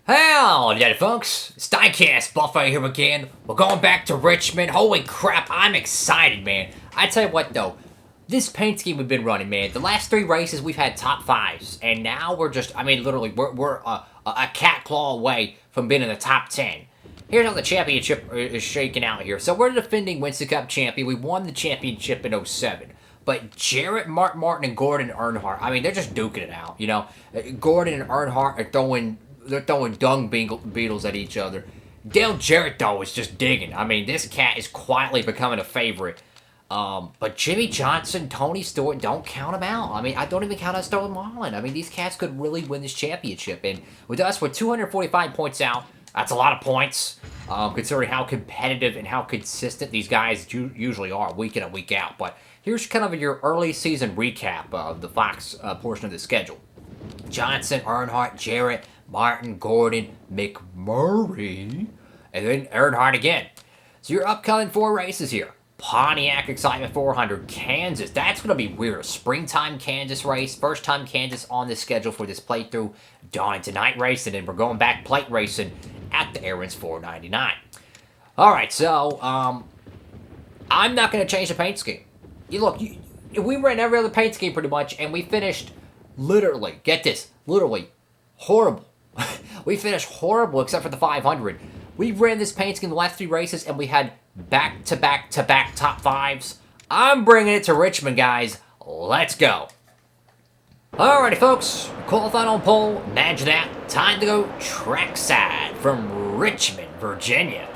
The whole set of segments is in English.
Howdy, daddy folks. It's Diecastbuffet here again. We're going back to Richmond. Holy crap, I'm excited, man. I tell you what, though. This paint scheme we've been running, man. The last 3 races, we've had top 5s. And now we're just, literally, we're a cat claw away from being in the top 10. Here's how the championship is shaking out here. So we're the defending Winston Cup champion. We won the championship in 07. But Jarrett, Martin, and Gordon Earnhardt, they're just duking it out, you know. Gordon and Earnhardt are throwing dung beetles at each other. Dale Jarrett, though, is just digging. This cat is quietly becoming a favorite. But Jimmy Johnson, Tony Stewart, don't count them out. I don't even count out Sterling Marlin. These cats could really win this championship. And with us, we're 245 points out. That's a lot of points, considering how competitive and how consistent these guys usually are week in and week out. But here's kind of your early season recap of the Fox portion of the schedule. Johnson, Earnhardt, Jarrett, Martin, Gordon, McMurray, and then Earnhardt again. So your upcoming 4 races here. Pontiac Excitement 400, Kansas. That's going to be weird. A springtime Kansas race. First time Kansas on the schedule for this playthrough. Dawn tonight race, and then we're going back plate racing at the Aaron's 499. Alright, so, I'm not going to change the paint scheme. We ran every other paint scheme pretty much, and we finished literally, get this, literally horrible. We finished horrible except for the 500. We ran this paint scheme the last 3 races, and we had back-to-back-to-back top 5s. I'm bringing it to Richmond, guys. Let's go. Alrighty, folks. Qualified on pole. Imagine that. Time to go trackside from Richmond, Virginia.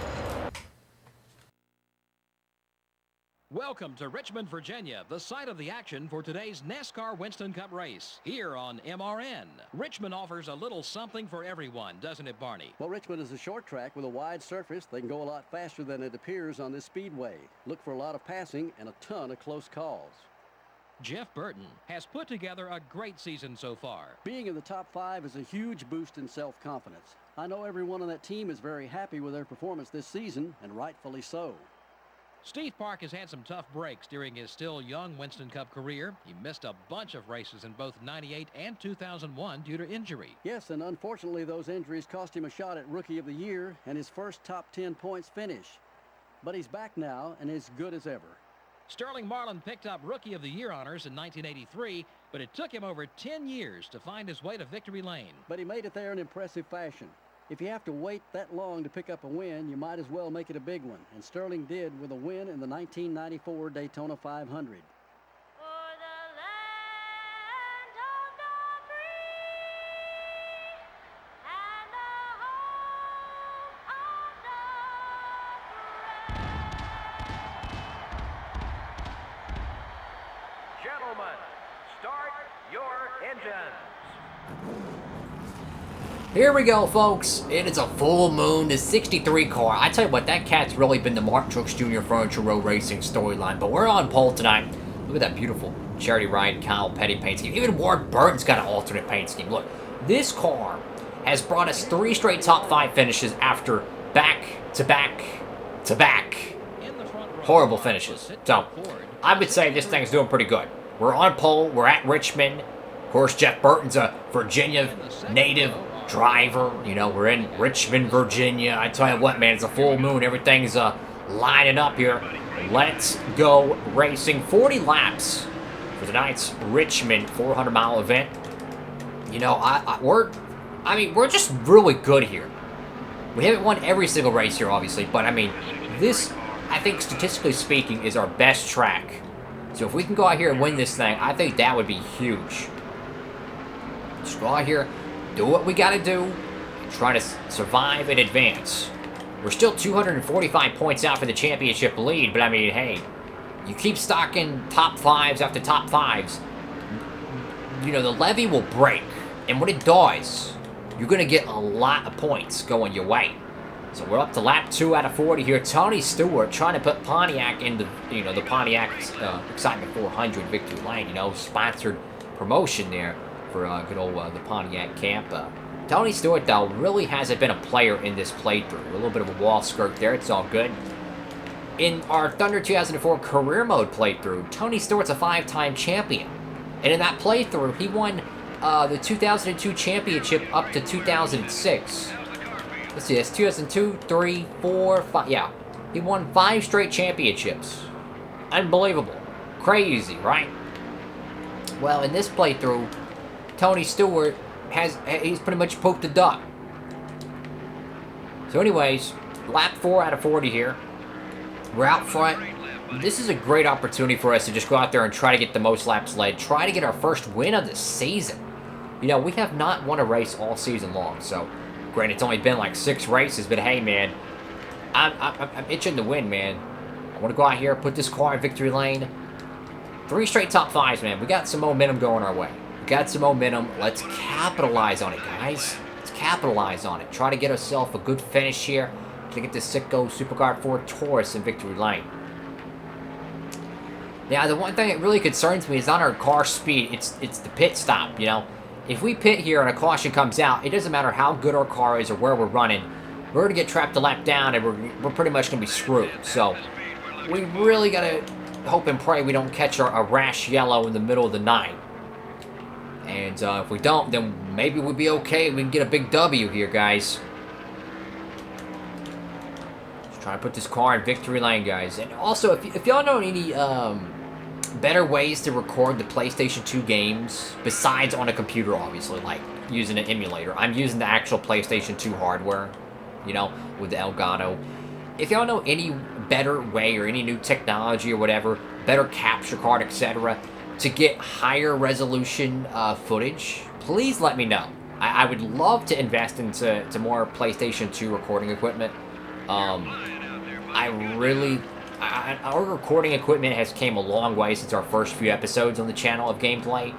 Welcome to Richmond, Virginia, the site of the action for today's NASCAR Winston Cup race, here on MRN. Richmond offers a little something for everyone, doesn't it, Barney? Well, Richmond is a short track with a wide surface. They can go a lot faster than it appears on this speedway. Look for a lot of passing and a ton of close calls. Jeff Burton has put together a great season so far. Being in the top 5 is a huge boost in self-confidence. I know everyone on that team is very happy with their performance this season, and rightfully so. Steve Park has had some tough breaks during his still young Winston Cup career. He missed a bunch of races in both '98 and 2001 due to injury. Yes, and unfortunately those injuries cost him a shot at Rookie of the Year and his first top 10 points finish. But he's back now and as good as ever. Sterling Marlin picked up Rookie of the Year honors in 1983, but it took him over 10 years to find his way to victory lane. But he made it there in impressive fashion. If you have to wait that long to pick up a win, you might as well make it a big one. And Sterling did with a win in the 1994 Daytona 500. Gentlemen, start your engines. Here we go, folks. It is a full moon, the 63 car. I tell you what, that cat's really been the Mark Truex Jr. Furniture Road Racing storyline. But we're on pole tonight. Look at that beautiful Charity Wright, Kyle Petty paint scheme. Even Ward Burton's got an alternate paint scheme. Look, this car has brought us 3 straight top 5 finishes after back-to-back-to-back horrible finishes. So, I would say this thing's doing pretty good. We're on pole. We're at Richmond. Of course, Jeff Burton's a Virginia native driver. You know, we're in Richmond, Virginia. I tell you what, man, it's a full moon. Everything's lining up here. Let's go racing. 40 laps for tonight's Richmond 400-mile event. You know, we're just really good here. We haven't won every single race here, obviously, but this, I think, statistically speaking, is our best track. So if we can go out here and win this thing, I think that would be huge. Just go out here, do what we got to do, and try to survive and advance. We're still 245 points out for the championship lead, but hey, you keep stocking top 5s after top 5s, you know, the levee will break. And when it does, you're going to get a lot of points going your way. So we're up to lap 2 out of 40 here. Tony Stewart trying to put Pontiac in the, the Pontiac Excitement 400 victory lane. You know, sponsored promotion there for good old the Pontiac camp. Tony Stewart, though, really hasn't been a player in this playthrough. A little bit of a wall skirt there. It's all good. In our Thunder 2004 career mode playthrough, Tony Stewart's a 5-time champion. And in that playthrough, he won the 2002 championship up to 2006. Let's see, that's 2002, 3, 4, 5. Yeah, he won 5 straight championships. Unbelievable. Crazy, right? Well, in this playthrough, Tony Stewart he's pretty much pooped a duck. So anyways, lap 4 out of 40 here. We're out front. This is a great opportunity for us to just go out there and try to get the most laps led. Try to get our first win of the season. You know, we have not won a race all season long. So, granted, it's only been like 6 races. But hey, man, I'm itching to win, man. I want to go out here, put this car in victory lane. 3 straight top 5s, man. We got some momentum going our way. We got some momentum. Let's capitalize on it, guys. Let's capitalize on it. Try to get ourselves a good finish here to get this Sitco Supercar 4 Taurus in victory lane. Now, the one thing that really concerns me is not our car speed. It's the pit stop, you know. If we pit here and a caution comes out, it doesn't matter how good our car is or where we're running. We're going to get trapped a lap down, and we're pretty much going to be screwed. So, we really got to hope and pray we don't catch a rash yellow in the middle of the night. And if we don't, then maybe we'll be okay. We can get a big W here, guys. Just trying to put this car in victory lane, guys. And also, if y'all know any better ways to record the PlayStation 2 games, besides on a computer, obviously, like using an emulator. I'm using the actual PlayStation 2 hardware, you know, with the Elgato. If y'all know any better way or any new technology or whatever, better capture card, etc., to get higher resolution footage, please let me know. I would love to invest into more PlayStation 2 recording equipment. Our recording equipment has came a long way since our first few episodes on the channel of gameplay.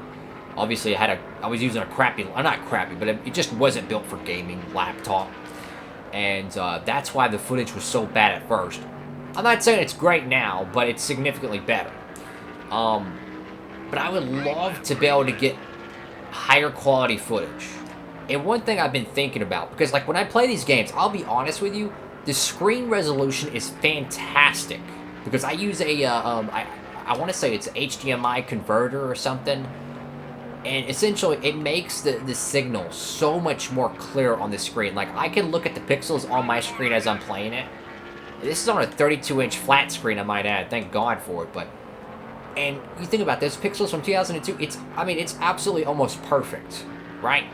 Obviously, I was using a crappy, not crappy, but it just wasn't built for gaming laptop. And that's why the footage was so bad at first. I'm not saying it's great now, but it's significantly better. But I would love to be able to get higher quality footage. And one thing I've been thinking about, because like when I play these games, I'll be honest with you, the screen resolution is fantastic. Because I use a, I want to say it's an HDMI converter or something. And essentially, it makes the signal so much more clear on the screen. Like, I can look at the pixels on my screen as I'm playing it. This is on a 32-inch flat screen, I might add. Thank God for it, but... And you think about this, pixels from 2002, it's absolutely almost perfect, right?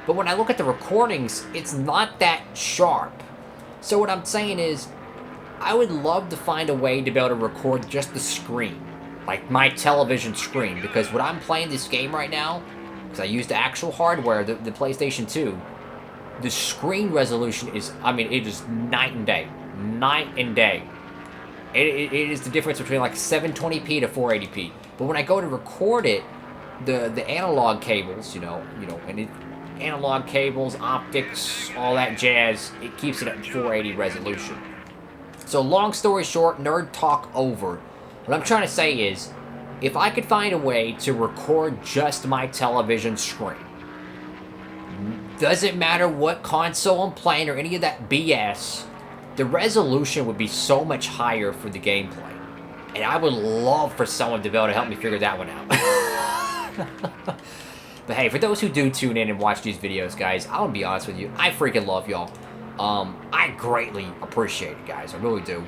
But when I look at the recordings, it's not that sharp. So what I'm saying is, I would love to find a way to be able to record just the screen. Like my television screen, because when I'm playing this game right now, because I use the actual hardware, the PlayStation 2, the screen resolution is, it is night and day. Night and day. It is the difference between like 720p to 480p. But when I go to record it, the analog cables, analog cables, optics, all that jazz, it keeps it at 480 resolution. So long story short, nerd talk over. What I'm trying to say is, if I could find a way to record just my television screen, doesn't matter what console I'm playing or any of that BS, the resolution would be so much higher for the gameplay. And I would love for someone to be able to help me figure that one out. But hey, for those who do tune in and watch these videos, guys, I'll be honest with you, I freaking love y'all. I greatly appreciate it, guys. I really do.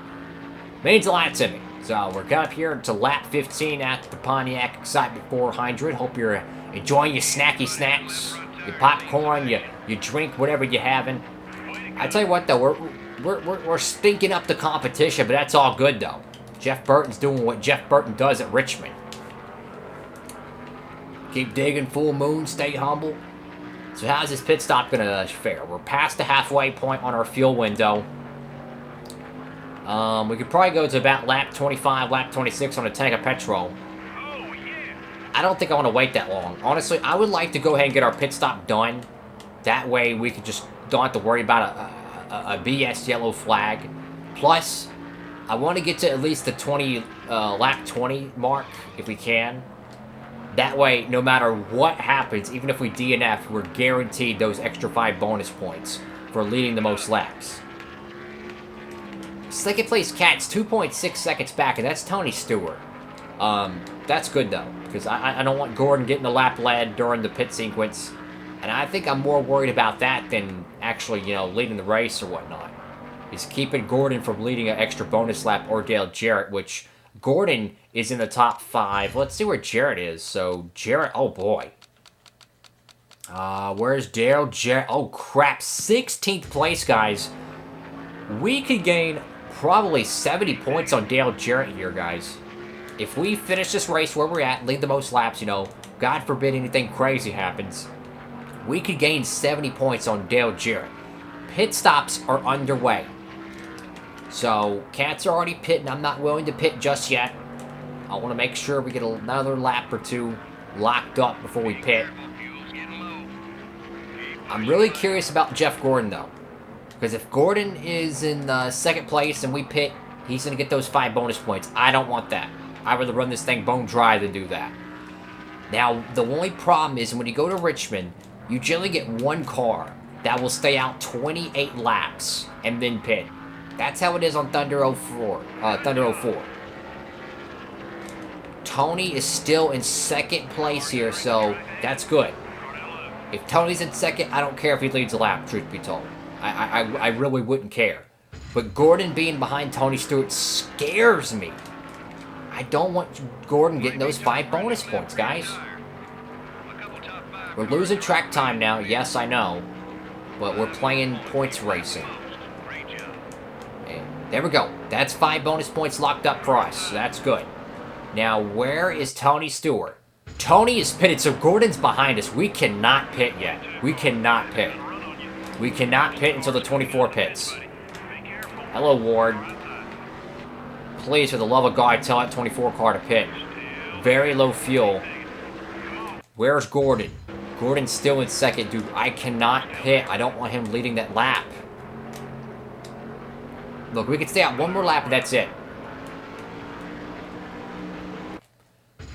Means a lot to me. So we're coming up here to lap 15 at the Pontiac Excitement 400. Hope you're enjoying your snacky snacks, your popcorn, your drink, whatever you're having. I tell you what, though, we're stinking up the competition, but that's all good, though. Jeff Burton's doing what Jeff Burton does at Richmond. Keep digging, full moon, stay humble. So how's this pit stop gonna fare? We're past the halfway point on our fuel window. We could probably go to about lap 25, lap 26 on a tank of petrol. I don't think I want to wait that long. Honestly, I would like to go ahead and get our pit stop done. That way we could just don't have to worry about a BS yellow flag. Plus, I want to get to at least the lap 20 mark if we can. That way, no matter what happens, even if we DNF, we're guaranteed those extra 5 bonus points for leading the most laps. Second place Cat's 2.6 seconds back, and that's Tony Stewart. That's good though. because I don't want Gordon getting the lap lead during the pit sequence. And I think I'm more worried about that than actually, you know, leading the race or whatnot. Is keeping Gordon from leading an extra bonus lap or Dale Jarrett, which Gordon is in the top 5. Let's see where Jarrett is. So, Jarrett, oh boy. Where's Dale Jarrett? Oh crap, 16th place, guys. We could gain probably 70 points on Dale Jarrett here, guys. If we finish this race where we're at, lead the most laps, you know, God forbid anything crazy happens, we could gain 70 points on Dale Jarrett. Pit stops are underway. So, cats are already pitting. I'm not willing to pit just yet. I want to make sure we get another lap or two locked up before we pit. I'm really curious about Jeff Gordon, though. Because if Gordon is in second place and we pit, he's going to get those 5 bonus points. I don't want that. I'd rather run this thing bone dry than do that. Now, the only problem is when you go to Richmond, you generally get one car that will stay out 28 laps and then pit. That's how it is on Thunder 04. Tony is still in second place here, so that's good. If Tony's in second, I don't care if he leads a lap, truth be told. I really wouldn't care. But Gordon being behind Tony Stewart scares me. I don't want Gordon getting those 5 bonus points, guys. We're losing track time now, yes, I know. But we're playing points racing. And there we go. That's 5 bonus points locked up for us. So that's good. Now, where is Tony Stewart? Tony is pitted, so Gordon's behind us. We cannot pit yet. We cannot pit. We cannot pit until the 24 pits. Hello, Ward. Please, for the love of God, tell that 24 car to pit. Very low fuel. Where's Gordon? Gordon's still in second, dude. I cannot pit. I don't want him leading that lap. Look, we can stay out one more lap and that's it.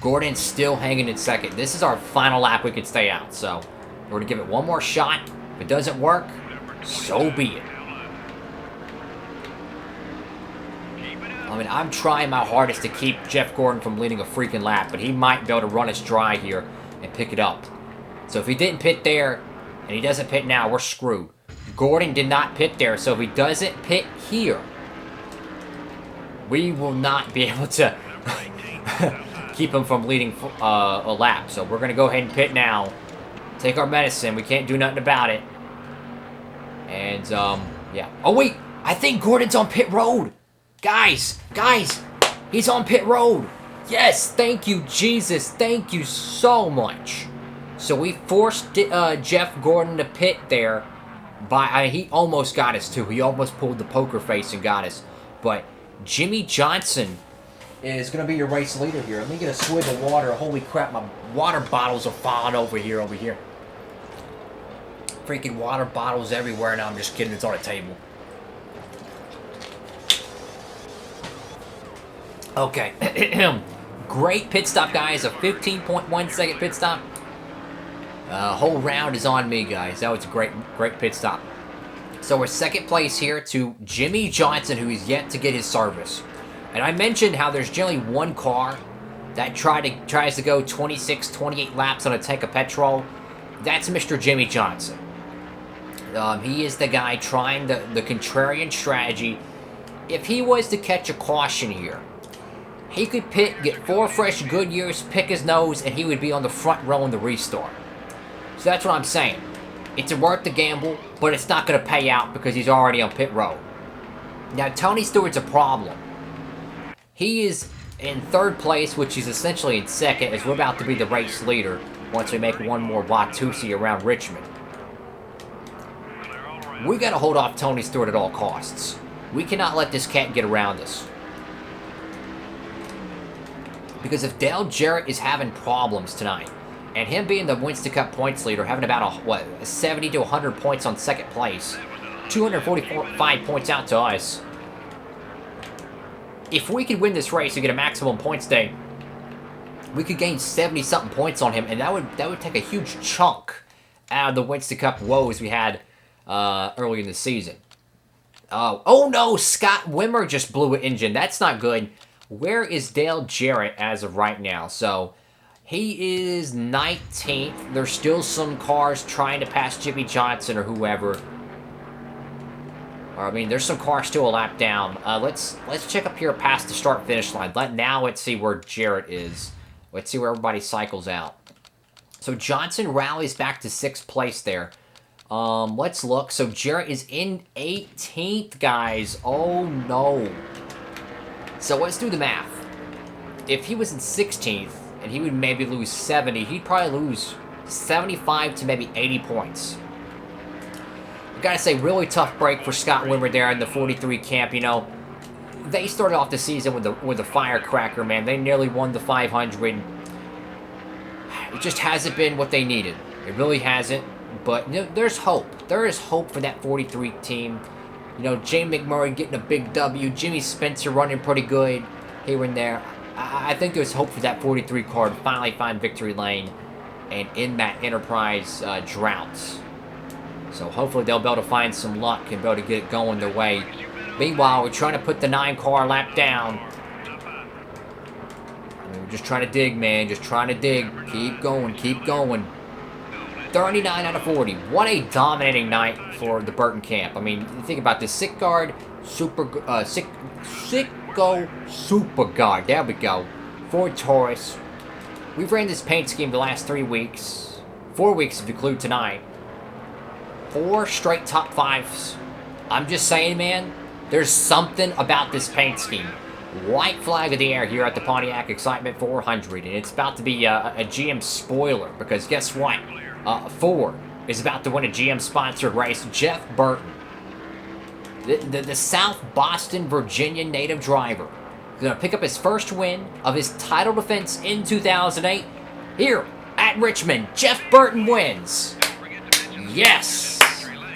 Gordon's still hanging in second. This is our final lap we can stay out, so we're going to give it one more shot. If it doesn't work, so be it. I mean, I'm trying my hardest to keep Jeff Gordon from leading a freaking lap, but he might be able to run us dry here and pick it up. So if he didn't pit there, and he doesn't pit now, we're screwed. Gordon did not pit there, so if he doesn't pit here, we will not be able to keep him from leading a lap. So we're going to go ahead and pit now. Take our medicine. We can't do nothing about it. And, yeah. Oh, wait. I think Gordon's on pit road. Guys, he's on pit road. Yes, thank you, Jesus. Thank you so much. So we forced Jeff Gordon to pit there. He almost got us, too. He almost pulled the poker face and got us. But Jimmy Johnson is going to be your race leader here. Let me get a swig of water. Holy crap, my water bottles are falling over here. Freaking water bottles everywhere. Now I'm just kidding. It's on the table. Okay. Great pit stop, guys. A 15.1 second pit stop. Whole round is on me, guys. That was a great pit stop. So we're second place here to Jimmy Johnson, who is yet to get his service. And I mentioned how there's generally one car that tries to go 26, 28 laps on a tank of petrol. That's Mr. Jimmy Johnson. He is the guy trying the contrarian strategy. If he was to catch a caution here, he could get 4 fresh Goodyears, pick his nose, and he would be on the front row in the restart. So that's what I'm saying. It's worth the gamble, but it's not going to pay out because he's already on pit road. Now, Tony Stewart's a problem. He is in third place, which is essentially in second, as we're about to be the race leader once we make one more Watusi around Richmond. We got to hold off Tony Stewart at all costs. We cannot let this cat get around us. Because if Dale Jarrett is having problems tonight, and him being the Winston Cup points leader, having about, 70 to 100 points on second place, 245 points out to us. If we could win this race and get a maximum points day, we could gain 70-something points on him, and that would take a huge chunk out of the Winston Cup woes we had early in the season. Oh no, Scott Wimmer just blew an engine. That's not good. Where is Dale Jarrett as of right now? So, He is 19th. There's still some cars trying to pass Jimmy Johnson or whoever. Or, I mean, there's some cars still a lap down. Let's check up here past the start-finish line. Now let's see where Jarrett is. Let's see where everybody cycles out. So Johnson rallies back to 6th place there. Let's look. So Jarrett is in 18th, guys. Oh, no. So let's do the math. If he was in 16th, and he would maybe lose 70, he'd probably lose 75 to maybe 80 points. I gotta say, really tough break for Scott Wimmer there in the 43 camp. You know, they started off the season with a firecracker, man. They nearly won the 500. It just hasn't been what they needed. It really hasn't. But you know, there's hope. There is hope for that 43 team. You know, Jamie McMurray getting a big W. Jimmy Spencer running pretty good here and there. I think there's hope for that 43 car to finally find victory lane and in that Enterprise drought. So hopefully they'll be able to find some luck and be able to get it going their way. Meanwhile, we're trying to put the 9-car lap down. We're just trying to dig, man. Just trying to dig. Keep going. Keep going. 39 out of 40. What a dominating night for the Burton camp. I mean, think about this. Sicko Super Guard. There we go. Ford Taurus. We've ran this paint scheme the last 3 weeks. 4 weeks if you include tonight. 4 straight top 5s. I'm just saying, man, there's something about this paint scheme. White flag of the air here at the Pontiac Excitement 400. And it's about to be a GM spoiler. Because guess what? Ford is about to win a GM-sponsored race. Jeff Burton, the South Boston, Virginia native driver, is going to pick up his first win of his title defense in 2008. Here at Richmond, Jeff Burton wins. Yes!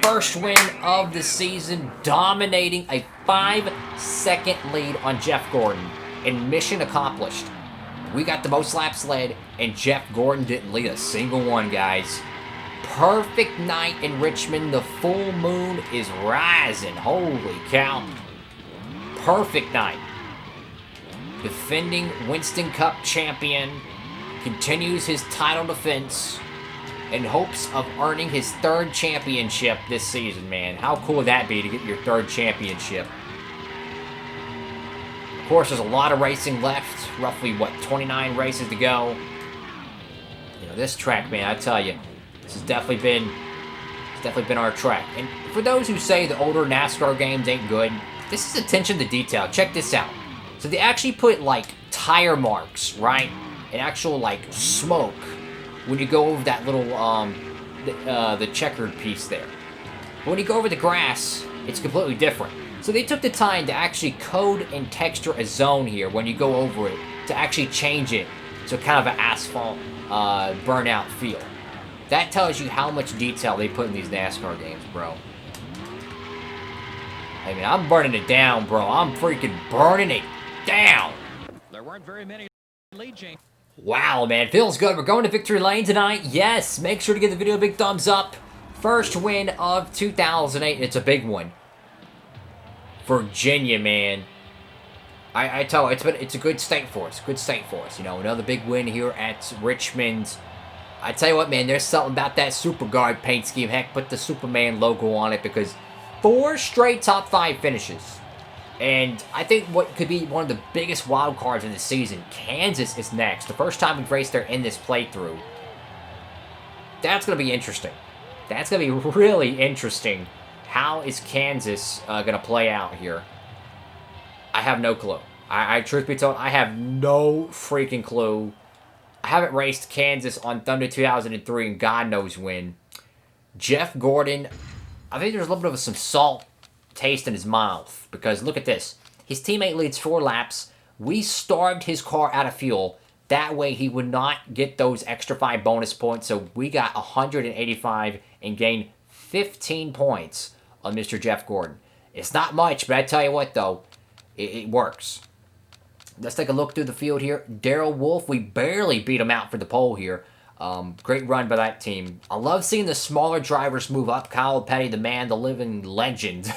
First win of the season, dominating a 5-second lead on Jeff Gordon. And mission accomplished. We got the most laps led, and Jeff Gordon didn't lead a single one, guys. Perfect night in Richmond. The full moon is rising. Holy cow. Perfect night. Defending Winston Cup champion continues his title defense in hopes of earning his 3rd championship this season, man. How cool would that be to get your 3rd championship? Of course, there's a lot of racing left. Roughly, what, 29 races to go. You know, this track, man, I tell you, this has definitely been our track. And for those who say the older NASCAR games ain't good, this is attention to detail. Check this out. So they actually put, like, tire marks, right? And actual, like, smoke when you go over that little, the checkered piece there. But when you go over the grass, it's completely different. So they took the time to actually code and texture a zone here when you go over it to actually change it to kind of an asphalt burnout feel. That tells you how much detail they put in these NASCAR games, bro. I mean, I'm burning it down, bro. I'm freaking burning it down. There weren't very many lead changes. Wow, man. Feels good. We're going to victory lane tonight. Yes. Make sure to give the video a big thumbs up. First win of 2008. It's a big one. Virginia, man. I tell you, it's a good state for us. Good state for us. You know, another big win here at Richmond. I tell you what, man, there's something about that Super Guard paint scheme. Heck, put the Superman logo on it because 4 straight top 5 finishes. And I think what could be one of the biggest wild cards in the season, Kansas is next. The first time we've raced there in this playthrough. That's going to be interesting. That's going to be really interesting. How is Kansas going to play out here? I have no clue. I truth be told, I have no freaking clue. I haven't raced Kansas on Thunder 2003 and God knows when. Jeff Gordon, I think there's a little bit of some salt taste in his mouth. Because look at this. His teammate leads 4 laps. We starved his car out of fuel. That way he would not get those extra 5 bonus points. So we got 185 and gained 15 points on Mr. Jeff Gordon. It's not much, but I tell you what, though, it works. Let's take a look through the field here. Darrell Wolf, we barely beat him out for the pole here. Great run by that team. I love seeing the smaller drivers move up. Kyle Petty, the man, the living legend,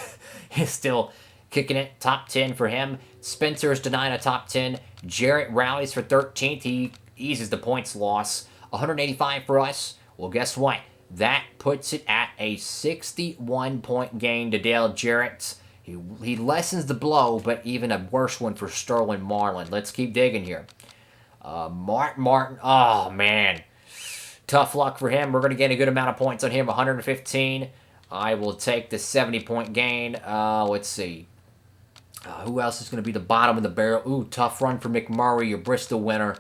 is still kicking it. Top 10 for him. Spencer is denied a top 10. Jarrett rallies for 13th. He eases the points loss. 185 for us. Well, guess what? That puts it at a 61-point gain to Dale Jarrett. He lessens the blow, but even a worse one for Sterling Marlin. Let's keep digging here. Martin. Oh, man. Tough luck for him. We're going to get a good amount of points on him. 115. I will take the 70-point gain. Let's see. Who else is going to be the bottom of the barrel? Ooh, tough run for McMurray, your Bristol winner.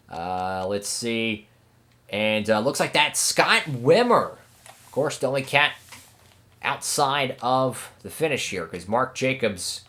Let's see. And looks like that's Scott Wimmer. Of course, the only cat outside of the finish here, because Mark Jacobs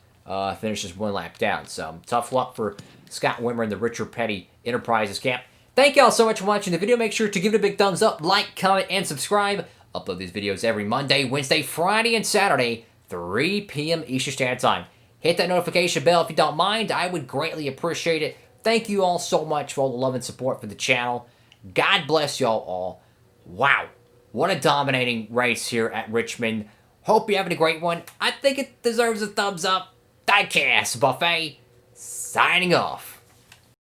finishes 1 lap down. So, tough luck for Scott Wimmer in the Richard Petty Enterprises camp. Thank y'all so much for watching the video. Make sure to give it a big thumbs up, like, comment, and subscribe. Upload these videos every Monday, Wednesday, Friday, and Saturday, 3 p.m. Eastern Standard Time. Hit that notification bell if you don't mind. I would greatly appreciate it. Thank you all so much for all the love and support for the channel. God bless y'all all. Wow. What a dominating race here at Richmond. Hope you're having a great one. I think it deserves a thumbs up. Diecastbuffet signing off.